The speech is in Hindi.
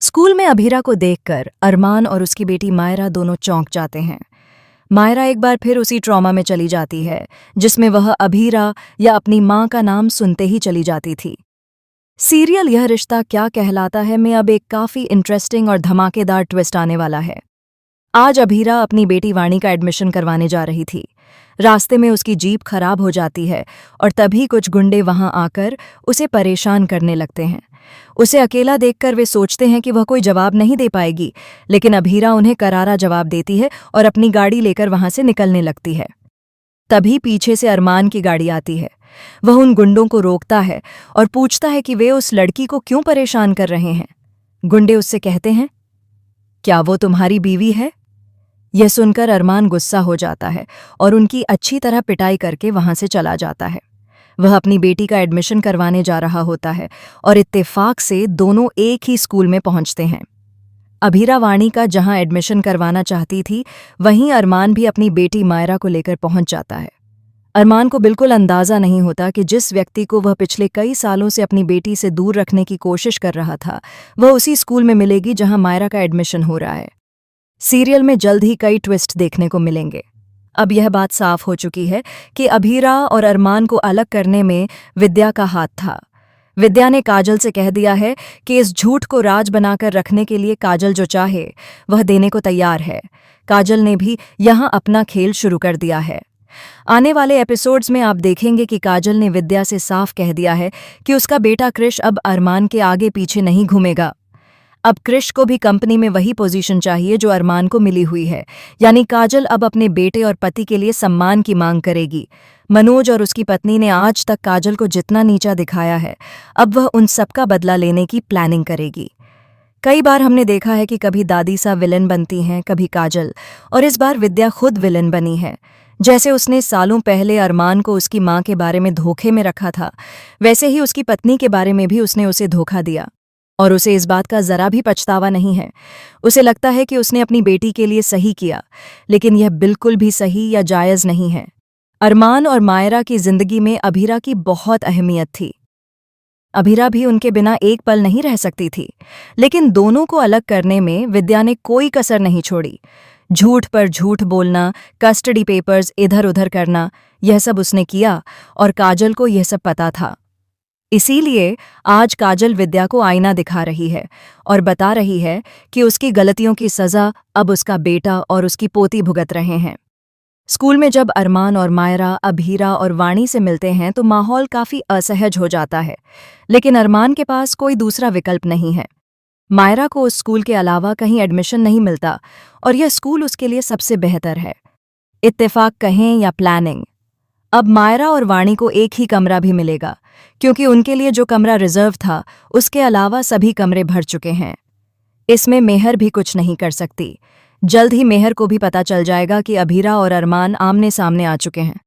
स्कूल में अभीरा को देखकर अरमान और उसकी बेटी मायरा दोनों चौंक जाते हैं। मायरा एक बार फिर उसी ट्रॉमा में चली जाती है जिसमें वह अभीरा या अपनी मां का नाम सुनते ही चली जाती थी। सीरियल यह रिश्ता क्या कहलाता है में अब एक काफी इंटरेस्टिंग और धमाकेदार ट्विस्ट आने वाला है। आज अभीरा अपनी बेटी वाणी का एडमिशन करवाने जा रही थी। रास्ते में उसकी जीप खराब हो जाती है और तभी कुछ गुंडे वहां आकर उसे परेशान करने लगते हैं। उसे अकेला देखकर वे सोचते हैं कि वह कोई जवाब नहीं दे पाएगी, लेकिन अभीरा उन्हें करारा जवाब देती है और अपनी गाड़ी लेकर वहां से निकलने लगती है। तभी पीछे से अरमान की गाड़ी आती है। वह उन गुंडों को रोकता है और पूछता है कि वे उस लड़की को क्यों परेशान कर रहे हैं। गुंडे उससे कहते हैं, क्या वो तुम्हारी बीवी है? यह सुनकर अरमान गुस्सा हो जाता है और उनकी अच्छी तरह पिटाई करके वहां से चला जाता है। वह अपनी बेटी का एडमिशन करवाने जा रहा होता है और इत्तेफाक से दोनों एक ही स्कूल में पहुंचते हैं। अभीरा वाणी का जहां एडमिशन करवाना चाहती थी, वहीं अरमान भी अपनी बेटी मायरा को लेकर पहुंच जाता है। अरमान को बिल्कुल अंदाजा नहीं होता कि जिस व्यक्ति को वह पिछले कई सालों से अपनी बेटी से दूर रखने की कोशिश कर रहा था, वह उसी स्कूल में मिलेगी जहां मायरा का एडमिशन हो रहा है। सीरियल में जल्द ही कई ट्विस्ट देखने को मिलेंगे। अब यह बात साफ हो चुकी है कि अभीरा और अरमान को अलग करने में विद्या का हाथ था। विद्या ने काजल से कह दिया है कि इस झूठ को राज बनाकर रखने के लिए काजल जो चाहे वह देने को तैयार है। काजल ने भी यहां अपना खेल शुरू कर दिया है। आने वाले एपिसोड्स में आप देखेंगे कि काजल ने विद्या से साफ कह दिया है कि उसका बेटा क्रिश अब अरमान के आगे पीछे नहीं घूमेगा। अब क्रिश को भी कंपनी में वही पोजीशन चाहिए जो अरमान को मिली हुई है, यानी काजल अब अपने बेटे और पति के लिए सम्मान की मांग करेगी। मनोज और उसकी पत्नी ने आज तक काजल को जितना नीचा दिखाया है, अब वह उन सबका बदला लेने की प्लानिंग करेगी। कई बार हमने देखा है कि कभी दादी सा विलन बनती हैं, कभी काजल, और इस बार विद्या खुद विलन बनी है। जैसे उसने सालों पहले अरमान को उसकी मां के बारे में धोखे में रखा था, वैसे ही उसकी पत्नी के बारे में भी उसने उसे धोखा दिया और उसे इस बात का जरा भी पछतावा नहीं है। उसे लगता है कि उसने अपनी बेटी के लिए सही किया, लेकिन यह बिल्कुल भी सही या जायज नहीं है। अरमान और मायरा की जिंदगी में अभीरा की बहुत अहमियत थी। अभीरा भी उनके बिना एक पल नहीं रह सकती थी, लेकिन दोनों को अलग करने में विद्या ने कोई कसर नहीं छोड़ी। झूठ पर झूठ बोलना, कस्टडी पेपर्स इधर उधर करना, यह सब उसने किया और काजल को यह सब पता था। इसीलिए आज काजल विद्या को आईना दिखा रही है और बता रही है कि उसकी गलतियों की सजा अब उसका बेटा और उसकी पोती भुगत रहे हैं। स्कूल में जब अरमान और मायरा, अभीरा और वाणी से मिलते हैं तो माहौल काफी असहज हो जाता है, लेकिन अरमान के पास कोई दूसरा विकल्प नहीं है। मायरा को उस स्कूल के अलावा कहीं एडमिशन नहीं मिलता और यह स्कूल उसके लिए सबसे बेहतर है। इत्तेफाक कहें या प्लानिंग, अब मायरा और वाणी को एक ही कमरा भी मिलेगा, क्योंकि उनके लिए जो कमरा रिजर्व था उसके अलावा सभी कमरे भर चुके हैं। इसमें मेहर भी कुछ नहीं कर सकती। जल्द ही मेहर को भी पता चल जाएगा कि अभीरा और अरमान आमने सामने आ चुके हैं।